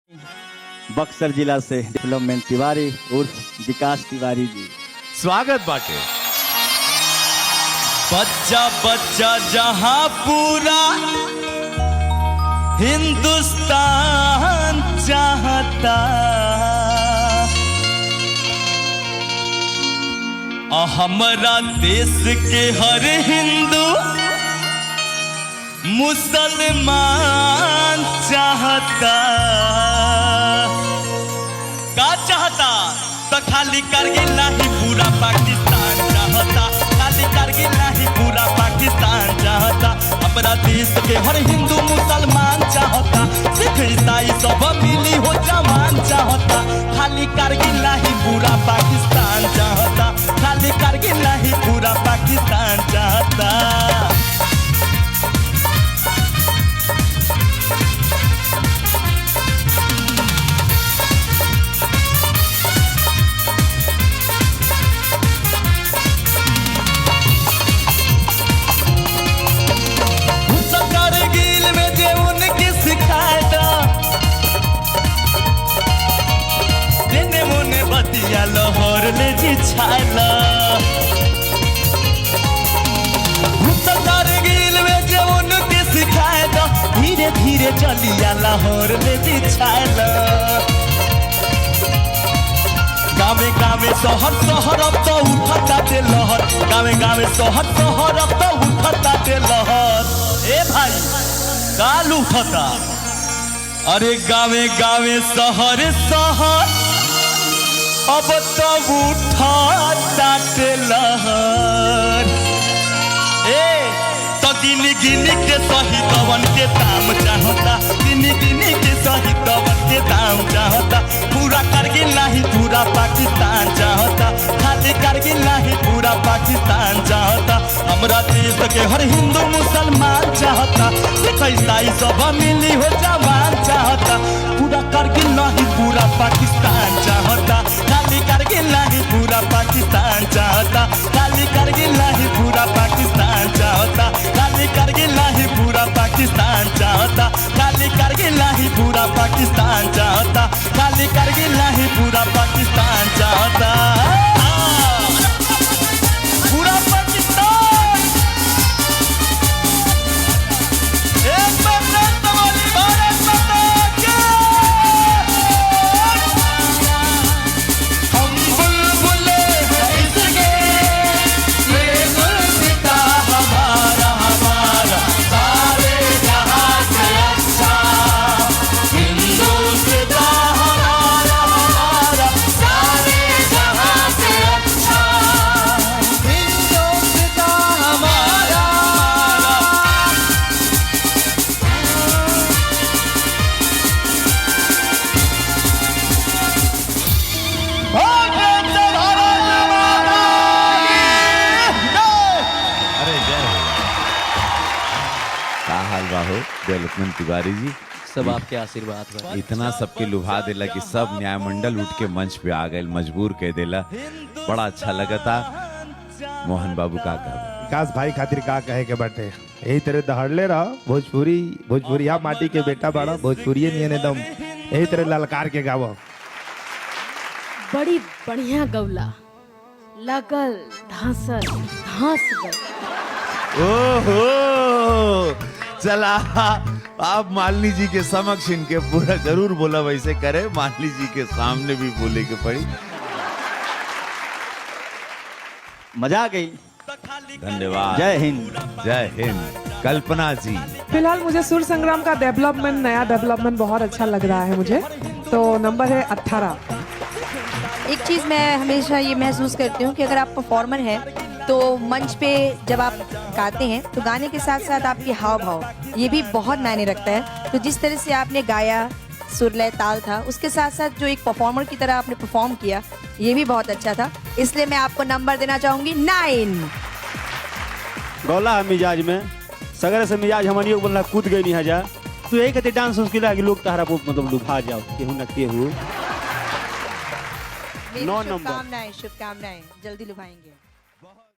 बक्सर जिला से डेवलपमेंट तिवारी उर्फ विकास तिवारी जी। स्वागत बाटे। बच्चा बच्चा जहां पूरा हिंदुस्तान चाहता, हमारा देश के हर हिंदू मुसलमान चाहता। का चाहता? तो खाली करगिल नहीं पूरा पाकिस्तान चाहता, खाली करगिल नहीं पूरा पाकिस्तान चाहता। हमारा देश के हर हिंदू मुसलमान चाहता, सिख ईसाई सब मिली हो जमान चाहता। खाली करगिल नहीं पूरा पाकिस्तान चाहता, खाली करगिल नहीं पूरा पाकिस्तान चाहता। लाहौर ले जी छाला कारगिल में जो उनके सिखाए दो, धीरे धीरे चलिया लाहौर ले जी छाला। गावे गावे शहर शहर अब तो उठता ते लहर, गावे गावे शहर शहर अब तो उठता ते लहर। ए भाई काल उठता, अरे गावे गावे शहर शहर अब तो उठता ते लहर। तो गिनी गिनी के शहीदवन के दाम चाहता, गिनी गिनी के शहीदवन के दाम चाहता। पूरा करगिल नहीं पूरा पाकिस्तान चाहता, खाली करगिल नहीं पूरा पाकिस्तान चाहता। हमारा देश के हर हिंदू मुसलमान चाहता, सिख ईसाई सब मिली हो जवान चाहता। पूरा करगिल नहीं पूरा पाकिस्तान चाहता, खाली करगिल नहीं पूरा पाकिस्तान चाहता, खाली करगिल नहीं पूरा पाकिस्तान चाहता, खाली करगिल नहीं पूरा पाकिस्तान चाहता, खाली करगिल नहीं पूरा पाकिस्तान चाहता, खाली करगिल नहीं पूरा पाकिस्तान चाहता। पूरा पाकिस्तान एक भारत माता के। हम बुलबुले हैं इसके, ये गुलसिता हमारा हमारा सारे जहां से अच्छा। हिंदुस्ता हमारा हमारा सारे जहां से अच्छा। हिंदुस्ता हमारा। अरे जय हो। का हाल बाहो डेवलपमेंट तिवारी जी? सब आपके आशीर्वाद बा। इतना सबके लुभा देला कि सब न्यायमंडल उठ के मंच पे आ गए, मजबूर कह देला। बड़ा अच्छा लगता। मोहन बाबू का कहा विकास भाई खातिर का कहे के बाटे, यही तरह दहड़ले रह। भोजपुरिया माटी के बेटा बड़ा, भोजपुरिये नियन एकदम यही तरह ललकार के गावो। बड़ी बढ़िया गौला, लगल धांसल धांस गल। ओहो, चला आप मालिनी जी के समक्ष इनके पूरा जरूर बोला, वैसे करे मालिनी जी के सामने भी बोले के पड़ी। मजा आ गई। धन्यवाद। जय हिंद। जय हिंद। कल्पना जी, फिलहाल मुझे सुर संग्राम का डेवलपमेंट, नया डेवलपमेंट बहुत अच्छा लग रहा है मुझे। तो नंबर है 18। एक चीज़ मैं हमेशा ये महसूस करती हूँ कि अगर आप परफॉर्मर हैं तो मंच पे जब आप गाते हैं तो गाने के साथ साथ आपके हाव भाव ये भी बहुत मायने रखता है। तो जिस तरह से आपने गाया, सुर लय ताल था, उसके साथ साथ जो एक परफॉर्मर की तरह आपने परफॉर्म किया, ये भी बहुत अच्छा था। इसलिए मैं आपको नंबर देना चाहूँगी 9। गौला है मिजाज में, सगरे से मिजाज हमारी बोलना कूद गई नहीं हजा। तो यही कहते डांस मुश्किल है कि लोग तहरा को मतलब लुभा जाओ, केहू न केहू। 9 नंबर। शुभकामनाएं जल्दी लुभाएंगे।